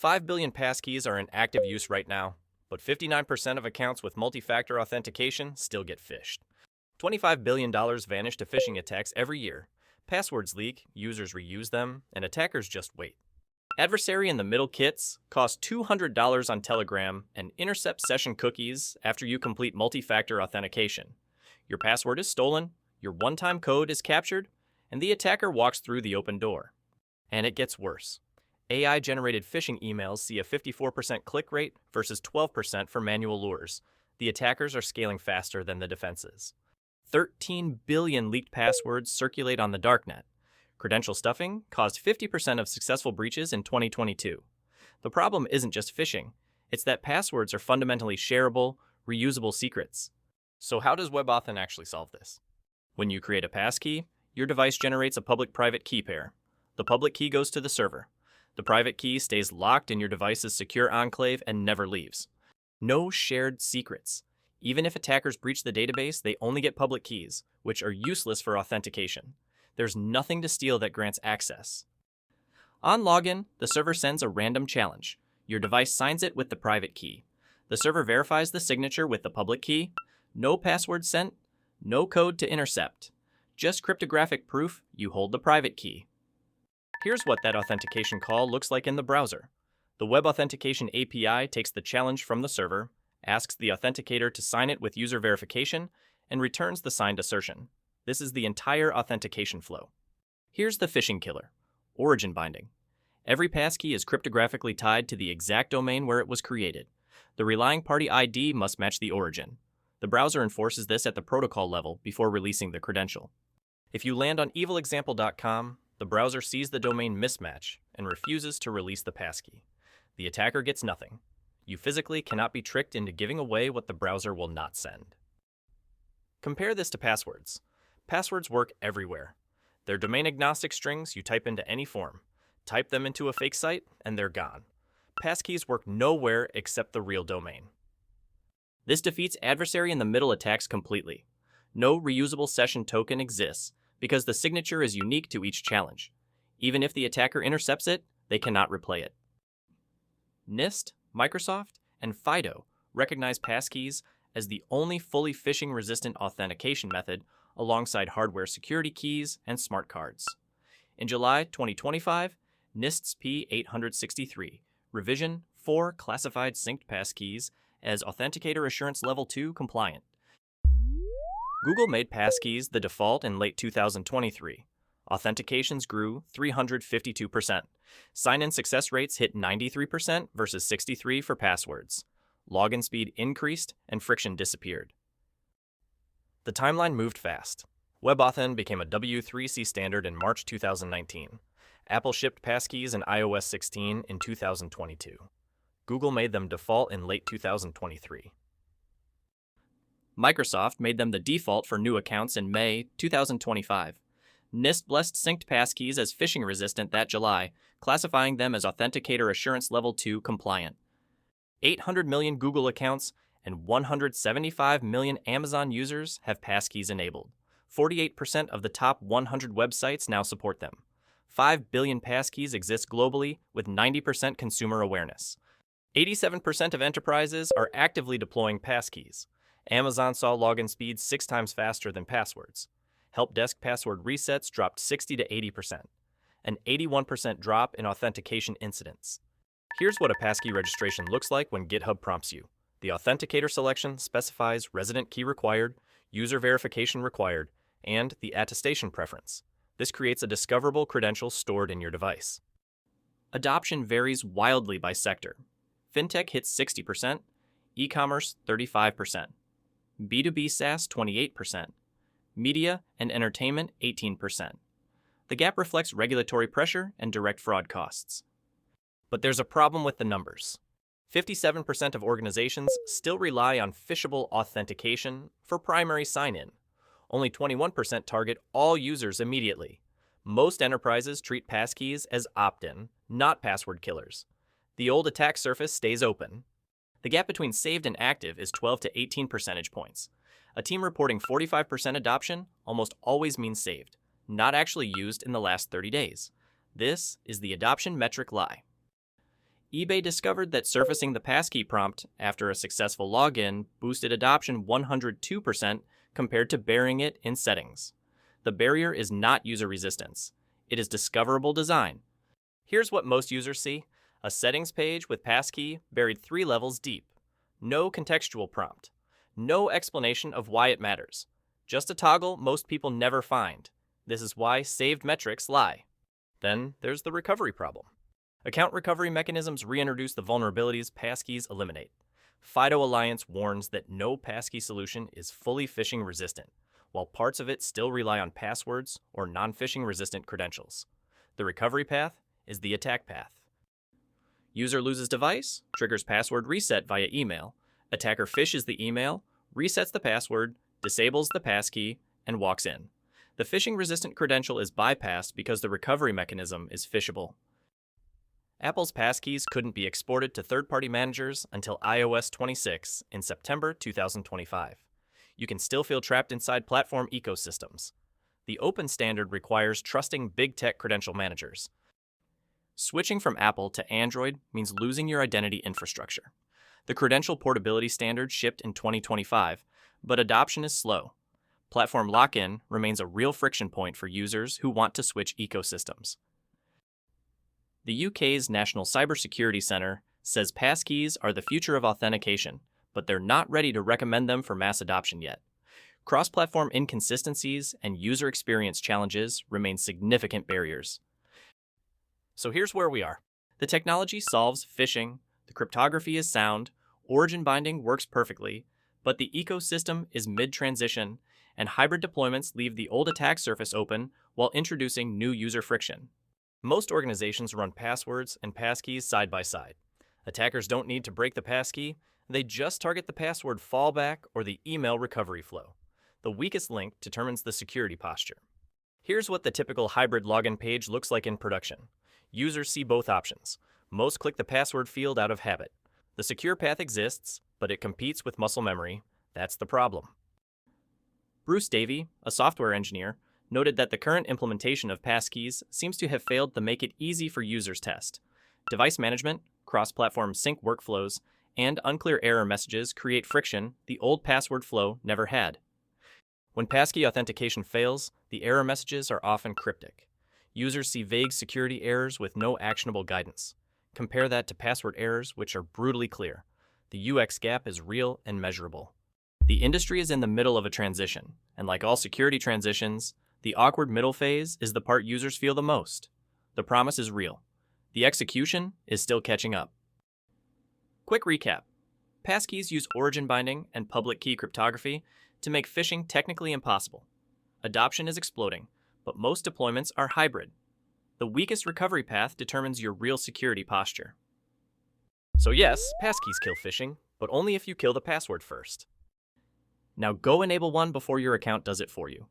5 billion passkeys are in active use right now, but 59% of accounts with multi-factor authentication still get phished. $25 billion vanish to phishing attacks every year. Passwords leak, users reuse them, and attackers just wait. Adversary in the middle kits cost $200 on Telegram and intercept session cookies after you complete multi-factor authentication. Your password is stolen, your one-time code is captured, and the attacker walks through the open door. And it gets worse. AI-generated phishing emails see a 54% click rate versus 12% for manual lures. The attackers are scaling faster than the defenses. 13 billion leaked passwords circulate on the darknet. Credential stuffing caused 50% of successful breaches in 2022. The problem isn't just phishing, it's that passwords are fundamentally shareable, reusable secrets. So how does WebAuthn actually solve this? When you create a passkey, your device generates a public-private key pair. The public key goes to the server. The private key stays locked in your device's secure enclave and never leaves. No shared secrets. Even if attackers breach the database, they only get public keys, which are useless for authentication. There's nothing to steal that grants access. On login, the server sends a random challenge. Your device signs it with the private key. The server verifies the signature with the public key. No password sent, no code to intercept. Just cryptographic proof you hold the private key. Here's what that authentication call looks like in the browser. The Web Authentication API takes the challenge from the server, asks the authenticator to sign it with user verification, and returns the signed assertion. This is the entire authentication flow. Here's the phishing killer: origin binding. Every passkey is cryptographically tied to the exact domain where it was created. The relying party ID must match the origin. The browser enforces this at the protocol level before releasing the credential. If you land on evilexample.com, the browser sees the domain mismatch and refuses to release the passkey. The attacker gets nothing. You physically cannot be tricked into giving away what the browser will not send. Compare this to passwords. Passwords work everywhere. They're domain-agnostic strings you type into any form. Type them into a fake site, and they're gone. Passkeys work nowhere except the real domain. This defeats adversary-in-the-middle attacks completely. No reusable session token exists, because the signature is unique to each challenge. Even if the attacker intercepts it, they cannot replay it. NIST, Microsoft, and FIDO recognize passkeys as the only fully phishing-resistant authentication method alongside hardware security keys and smart cards. In July 2025, NIST's P863 Revision 4 classified synced passkeys as Authenticator Assurance Level 2 compliant. Google made passkeys the default in late 2023. Authentications grew 352%. Sign-in success rates hit 93% versus 63% for passwords. Login speed increased and friction disappeared. The timeline moved fast. WebAuthn became a W3C standard in March 2019. Apple shipped passkeys in iOS 16 in 2022. Google made them default in late 2023. Microsoft made them the default for new accounts in May 2025. NIST blessed synced passkeys as phishing resistant that July, classifying them as Authenticator Assurance Level 2 compliant. 800 million Google accounts and 175 million Amazon users have passkeys enabled. 48% of the top 100 websites now support them. 5 billion passkeys exist globally with 90% consumer awareness. 87% of enterprises are actively deploying passkeys. Amazon saw login speeds 6 times faster than passwords. Help desk password resets dropped 60 to 80%. An 81% drop in authentication incidents. Here's what a passkey registration looks like when GitHub prompts you. The authenticator selection specifies resident key required, user verification required, and the attestation preference. This creates a discoverable credential stored in your device. Adoption varies wildly by sector. Fintech hits 60%, e-commerce 35%, B2B SaaS 28%, media and entertainment 18%. The gap reflects regulatory pressure and direct fraud costs. But there's a problem with the numbers. 57% of organizations still rely on phishable authentication for primary sign-in. Only 21% target all users immediately. Most enterprises treat passkeys as opt-in, not password killers. The old attack surface stays open. The gap between saved and active is 12 to 18 percentage points. A team reporting 45% adoption almost always means saved, not actually used in the last 30 days. This is the adoption metric lie. eBay discovered that surfacing the passkey prompt after a successful login boosted adoption 102% compared to burying it in settings. The barrier is not user resistance. It is discoverable design. Here's what most users see: a settings page with passkey buried 3 levels deep. No contextual prompt. No explanation of why it matters. Just a toggle most people never find. This is why saved metrics lie. Then there's the recovery problem. Account recovery mechanisms reintroduce the vulnerabilities passkeys eliminate. FIDO Alliance warns that no passkey solution is fully phishing resistant, while parts of it still rely on passwords or non-phishing resistant credentials. The recovery path is the attack path. User loses device, triggers password reset via email. Attacker phishes the email, resets the password, disables the passkey, and walks in. The phishing-resistant credential is bypassed because the recovery mechanism is phishable. Apple's passkeys couldn't be exported to third-party managers until iOS 26 in September 2025. You can still feel trapped inside platform ecosystems. The open standard requires trusting big tech credential managers. Switching from Apple to Android means losing your identity infrastructure. The credential portability standard shipped in 2025, but adoption is slow. Platform lock-in remains a real friction point for users who want to switch ecosystems. The UK's National Cybersecurity Centre says passkeys are the future of authentication, but they're not ready to recommend them for mass adoption yet. Cross-platform inconsistencies and user experience challenges remain significant barriers. So here's where we are. The technology solves phishing, the cryptography is sound, origin binding works perfectly, but the ecosystem is mid-transition, and hybrid deployments leave the old attack surface open while introducing new user friction. Most organizations run passwords and passkeys side by side. Attackers don't need to break the passkey, they just target the password fallback or the email recovery flow. The weakest link determines the security posture. Here's what the typical hybrid login page looks like in production. Users see both options. Most click the password field out of habit. The secure path exists, but it competes with muscle memory. That's the problem. Bruce Davey, a software engineer, noted that the current implementation of passkeys seems to have failed to make it easy for users test. Device management, cross-platform sync workflows, and unclear error messages create friction the old password flow never had. When passkey authentication fails, the error messages are often cryptic. Users see vague security errors with no actionable guidance. Compare that to password errors, which are brutally clear. The UX gap is real and measurable. The industry is in the middle of a transition, and like all security transitions, the awkward middle phase is the part users feel the most. The promise is real. The execution is still catching up. Quick recap. Passkeys use origin binding and public key cryptography to make phishing technically impossible. Adoption is exploding, but most deployments are hybrid. The weakest recovery path determines your real security posture. So yes, passkeys kill phishing, but only if you kill the password first. Now go enable one before your account does it for you.